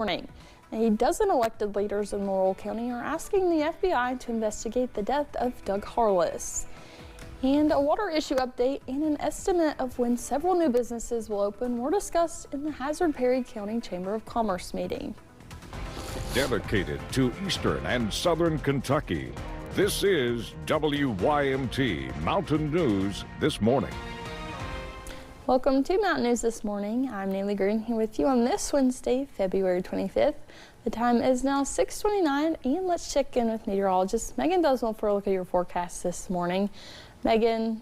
morning. A dozen elected leaders in Laurel County are asking the FBI to investigate the death of Doug Harless. And a water issue update and an estimate of when several new businesses will open were discussed in the Hazard Perry County Chamber of Commerce meeting. Dedicated to Eastern and Southern Kentucky, this is WYMT Mountain News This Morning. Welcome to Mountain News This Morning. I'm Naylee Green here with you on this Wednesday, February 25th. The time is now 6:29, and let's check in with meteorologist Megan Duswell for a look at your forecast this morning. Megan,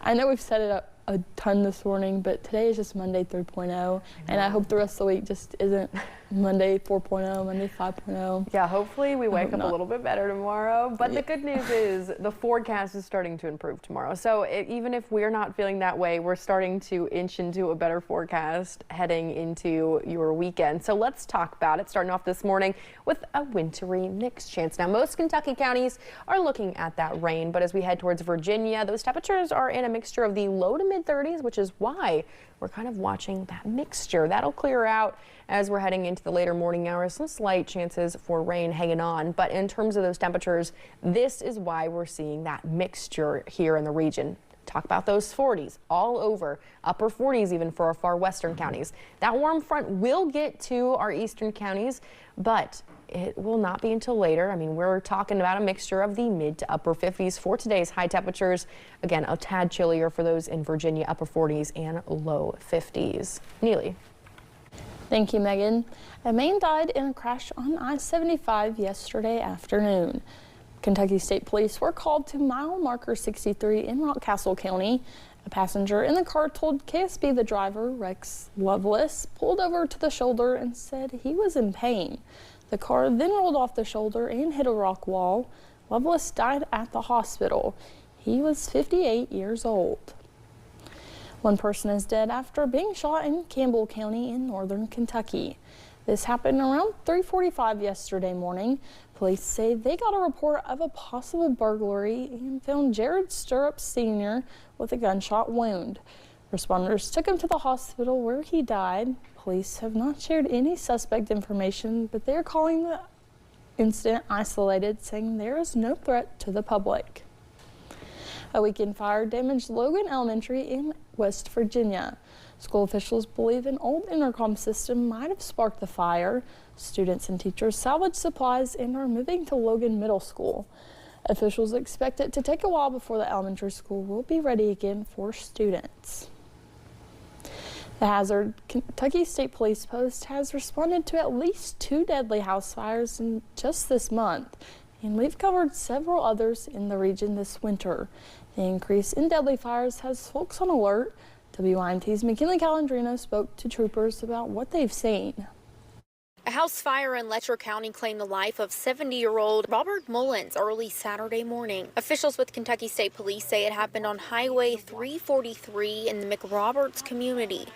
I know we've set it up a ton this morning, but today is just Monday 3.0, and I hope the rest of the week just isn't Monday 4.0, Monday 5.0. Yeah, hopefully we wake up a little bit better tomorrow. But the good news is the forecast is starting to improve tomorrow. So even if we're not feeling that way, we're starting to inch into a better forecast heading into your weekend. So let's talk about it, starting off this morning with a wintry mixed chance. Now, most Kentucky counties are looking at that rain, but as we head towards Virginia, those temperatures are in a mixture of the low to mid 30s, which is why we're kind of watching that mixture. That'll clear out as we're heading into the later morning hours. Some slight chances for rain hanging on, but in terms of those temperatures, this is why we're seeing that mixture here in the region. Talk about those 40s all over, upper 40s even for our far western counties. That warm front will get to our eastern counties, but it will not be until later. I mean, we're talking about a mixture of the mid to upper 50s for today's high temperatures. Again, a tad chillier for those in Virginia, upper 40s and low 50s. Neely. Thank you, Megan. A man died in a crash on I-75 yesterday afternoon. Kentucky State Police were called to mile marker 63 in Rockcastle County. A passenger in the car told KSB the driver, Rex Lovelace, pulled over to the shoulder and said he was in pain. The car then rolled off the shoulder and hit a rock wall. Lovelace died at the hospital. He was 58 years old. One person is dead after being shot in Campbell County in northern Kentucky. This happened around 3:45 yesterday morning. Police say they got a report of a possible burglary and found Jared Stirrup Sr. with a gunshot wound. Responders took him to the hospital where he died. Police have not shared any suspect information, but they are calling the incident isolated, saying there is no threat to the public. A weekend fire damaged Logan Elementary in West Virginia. School officials believe an old intercom system might have sparked the fire. Students and teachers salvaged supplies and are moving to Logan Middle School. Officials expect it to take a while before the elementary school will be ready again for students. The Hazard Kentucky State Police Post has responded to at least 2 deadly house fires in just this month, and we've covered several others in the region this winter. The increase in deadly fires has folks on alert. WYMT's McKinley Calandrino spoke to troopers about what they've seen. A house fire in Letcher County claimed the life of 70-year-old Robert Mullins early Saturday morning. Officials with Kentucky State Police say it happened on Highway 343 in the McRoberts community.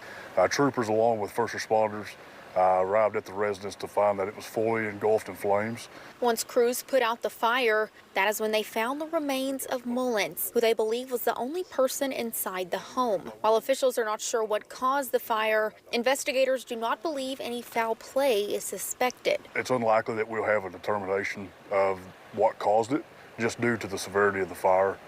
Troopers along with first responders arrived at the residence to find that it was fully engulfed in flames. Once crews put out the fire, that is when they found the remains of Mullins, who they believe was the only person inside the home. While officials are not sure what caused the fire, investigators do not believe any foul play is suspected. It's unlikely that we'll have a determination of what caused it, just due to the severity of the fire.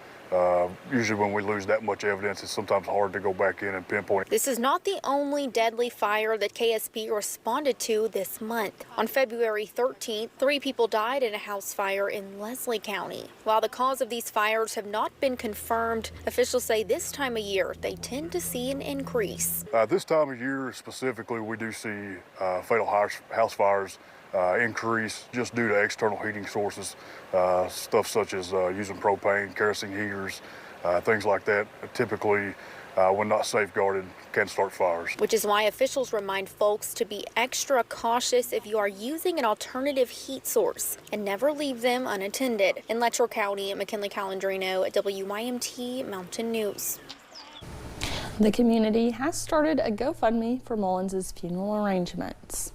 Usually when we lose that much evidence, it's sometimes hard to go back in and pinpoint. This is not the only deadly fire that KSP responded to this month. On February 13th, 3 people died in a house fire in Leslie County. While the cause of these fires have not been confirmed, officials say this time of year they tend to see an increase. This time of year specifically, we do see fatal house fires increase just due to external heating sources, stuff such as using propane, kerosene heaters, things like that. Typically, when not safeguarded, can start fires. Which is why officials remind folks to be extra cautious if you are using an alternative heat source and never leave them unattended. In Letcher County, McKinley Calandrino at WYMT Mountain News. The community has started a GoFundMe for Mullins' funeral arrangements.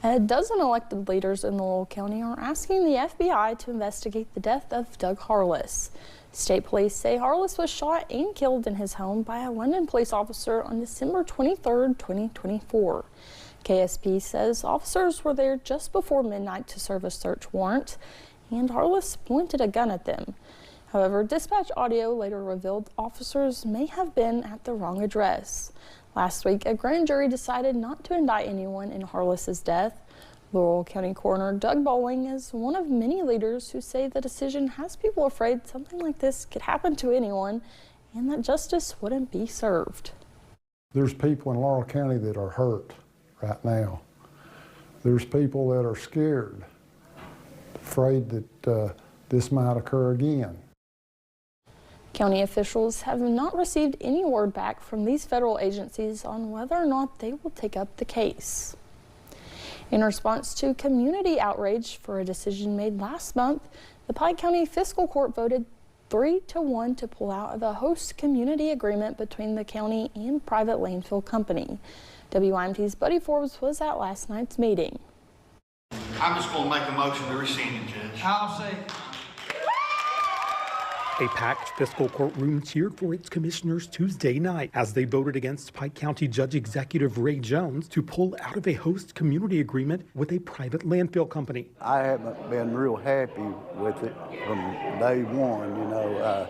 A dozen elected leaders in Laurel County are asking the FBI to investigate the death of Doug Harless. State police say Harless was shot and killed in his home by a London police officer on December 23, 2024. KSP says officers were there just before midnight to serve a search warrant, and Harless pointed a gun at them. However, dispatch audio later revealed officers may have been at the wrong address. Last week, a grand jury decided not to indict anyone in Harless's death. Laurel County Coroner Doug Bowling is one of many leaders who say the decision has people afraid something like this could happen to anyone and that justice wouldn't be served. There's people in Laurel County that are hurt right now. There's people that are scared, afraid that this might occur again. County officials have not received any word back from these federal agencies on whether or not they will take up the case. In response to community outrage for a decision made last month, the Pike County Fiscal Court voted 3-1 to pull out of a host community agreement between the county and private landfill company. WYMT's Buddy Forbes was at last night's meeting. I'm just going to make a motion to rescind it, Judge. I'll say. A packed fiscal courtroom cheered for its commissioners Tuesday night as they voted against Pike County Judge Executive Ray Jones to pull out of a host community agreement with a private landfill company. I haven't been real happy with it from day one, you know.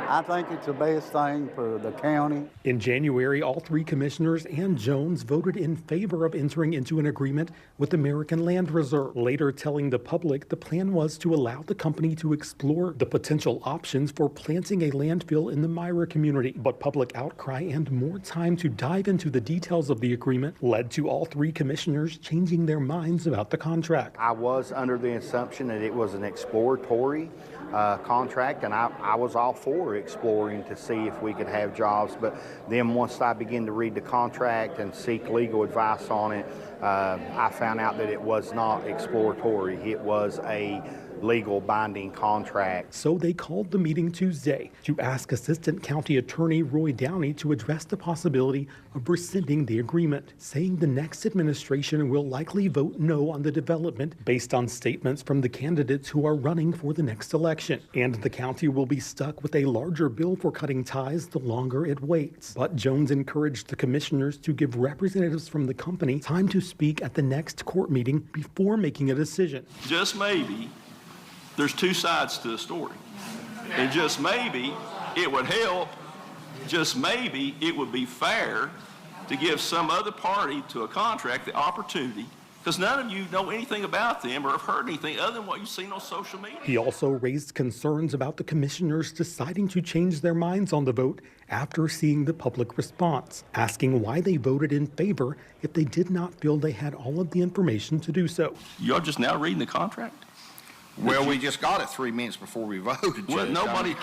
I think it's the best thing for the county. In January, all three commissioners and Jones voted in favor of entering into an agreement with American Land Reserve, later telling the public the plan was to allow the company to explore the potential options for planting a landfill in the Myra community. But public outcry and more time to dive into the details of the agreement led to all three commissioners changing their minds about the contract. I was under the assumption that it was an exploratory contract, and I was all for exploring to see if we could have jobs. But then once I began to read the contract and seek legal advice on it, I found out that it was not exploratory. It was a legal binding contract. So they called the meeting Tuesday to ask Assistant County Attorney Roy Downey to address the possibility of rescinding the agreement, saying the next administration will likely vote no on the development based on statements from the candidates who are running for the next election. And the county will be stuck with a larger bill for cutting ties the longer it waits. But Jones encouraged the commissioners to give representatives from the company time to speak at the next court meeting before making a decision. Just maybe there's two sides to the story. And just maybe it would help, just maybe it would be fair to give some other party to a contract the opportunity, because none of you know anything about them or have heard anything other than what you've seen on social media. He also raised concerns about the commissioners deciding to change their minds on the vote after seeing the public response, asking why they voted in favor if they did not feel they had all of the information to do so. You're just now reading the contract? Well, we just got it 3 minutes before we voted, Judge. Well, nobody.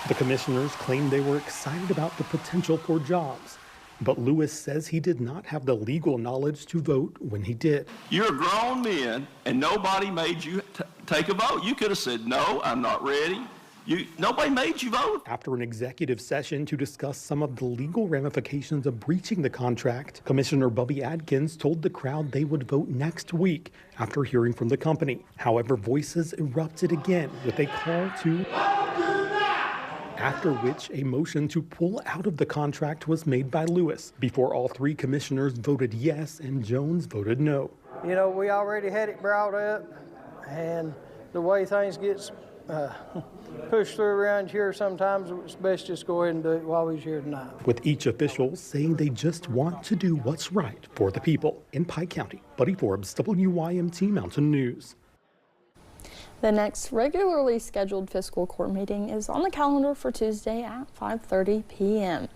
The commissioners claimed they were excited about the potential for jobs, but Lewis says he did not have the legal knowledge to vote when he did. You're grown men, and nobody made you take a vote. You could have said, no, I'm not ready. Nobody made you vote. After an executive session to discuss some of the legal ramifications of breaching the contract, Commissioner Bubby Adkins told the crowd they would vote next week after hearing from the company. However, voices erupted again with a call to... After which a motion to pull out of the contract was made by Lewis, before all three commissioners voted yes and Jones voted no. You know, we already had it brought up, and the way things get pushed through around here, sometimes it's best just go ahead and do it while we're here tonight. With each official saying they just want to do what's right for the people. In Pike County, Buddy Forbes, WYMT Mountain News. The next regularly scheduled fiscal court meeting is on the calendar for Tuesday at 5:30 p.m.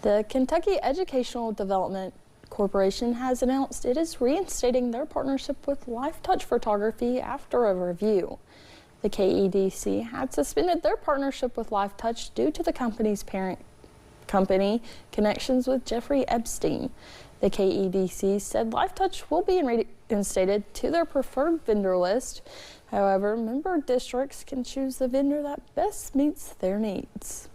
The Kentucky Educational Development Corporation has announced it is reinstating their partnership with LifeTouch Photography after a review. The KEDC had suspended their partnership with LifeTouch due to the company's parent company connections with Jeffrey Epstein. The KEDC said LifeTouch will be reinstated to their preferred vendor list. However, member districts can choose the vendor that best meets their needs.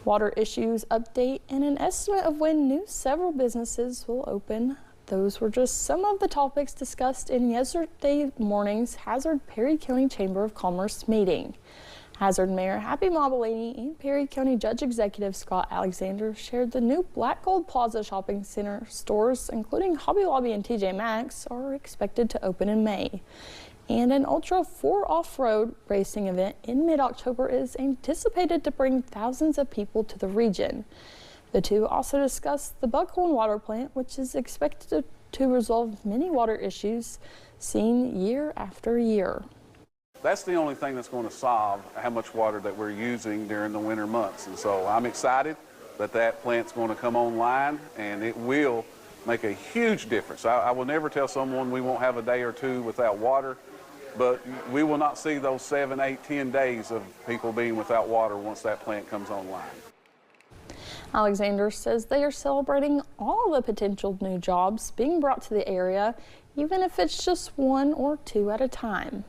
Water issues update and an estimate of when several businesses will open. Those were just some of the topics discussed in yesterday morning's Hazard Perry County Chamber of Commerce meeting. Hazard Mayor Happy Mobilini and Perry County Judge Executive Scott Alexander shared the new Black Gold Plaza Shopping Center stores, including Hobby Lobby and TJ Maxx, are expected to open in May. And an Ultra 4 off-road racing event in mid-October is anticipated to bring thousands of people to the region. The two also discussed the Buckhorn Water Plant, which is expected to resolve many water issues seen year after year. That's the only thing that's going to solve how much water that we're using during the winter months. And so I'm excited that that plant's going to come online, and it will make a huge difference. I will never tell someone we won't have a day or two without water, but we will not see those 7, 8, 10 days of people being without water once that plant comes online. Alexander says they are celebrating all the potential new jobs being brought to the area, even if it's just 1 or 2 at a time.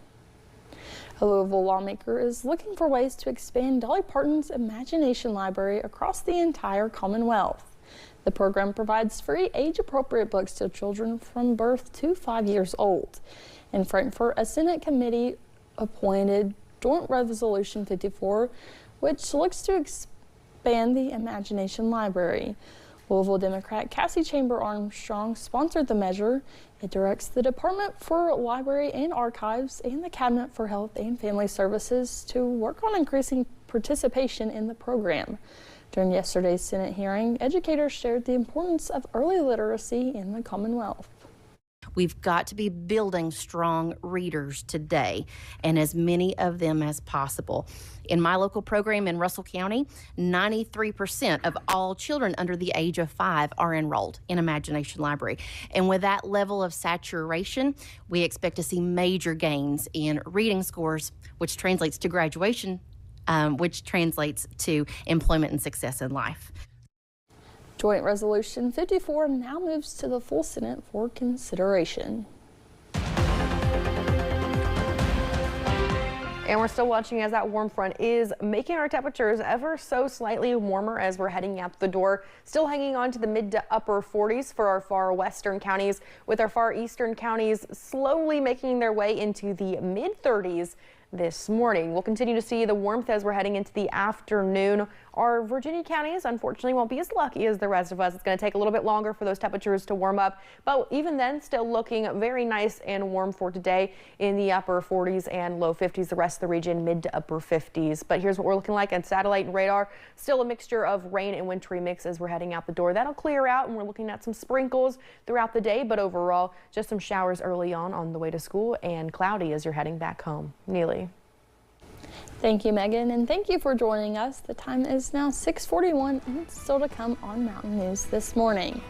A Louisville lawmaker is looking for ways to expand Dolly Parton's Imagination Library across the entire Commonwealth. The program provides free age-appropriate books to children from birth to 5 years old. In Frankfort, a Senate committee appointed Joint Resolution 54, which looks to expand the Imagination Library. Louisville Democrat Cassie Chamber Armstrong sponsored the measure. It directs the Department for Library and Archives and the Cabinet for Health and Family Services to work on increasing participation in the program. During yesterday's Senate hearing, educators shared the importance of early literacy in the Commonwealth. We've got to be building strong readers today, and as many of them as possible. In my local program in Russell County, 93% of all children under the age of 5 are enrolled in Imagination Library. And with that level of saturation, we expect to see major gains in reading scores, which translates to graduation, which translates to employment and success in life. Joint Resolution 54 now moves to the full Senate for consideration. And we're still watching as that warm front is making our temperatures ever so slightly warmer as we're heading out the door. Still hanging on to the mid to upper 40s for our far western counties, with our far eastern counties slowly making their way into the mid 30s this morning. We'll continue to see the warmth as we're heading into the afternoon. Our Virginia counties unfortunately won't be as lucky as the rest of us. It's going to take a little bit longer for those temperatures to warm up, but even then still looking very nice and warm for today in the upper 40s and low 50s. The rest of the region mid to upper 50s. But here's what we're looking like on satellite and radar. Still a mixture of rain and wintry mix as we're heading out the door. That'll clear out and we're looking at some sprinkles throughout the day, but overall just some showers early on the way to school and cloudy as you're heading back home. Neely. Thank you, Megan, and thank you for joining us. The time is now 6:41 and still to come on Mountain News this morning.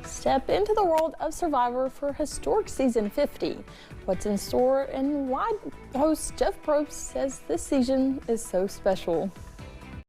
Step into the world of Survivor for historic season 50. What's in store and why host Jeff Probst says this season is so special.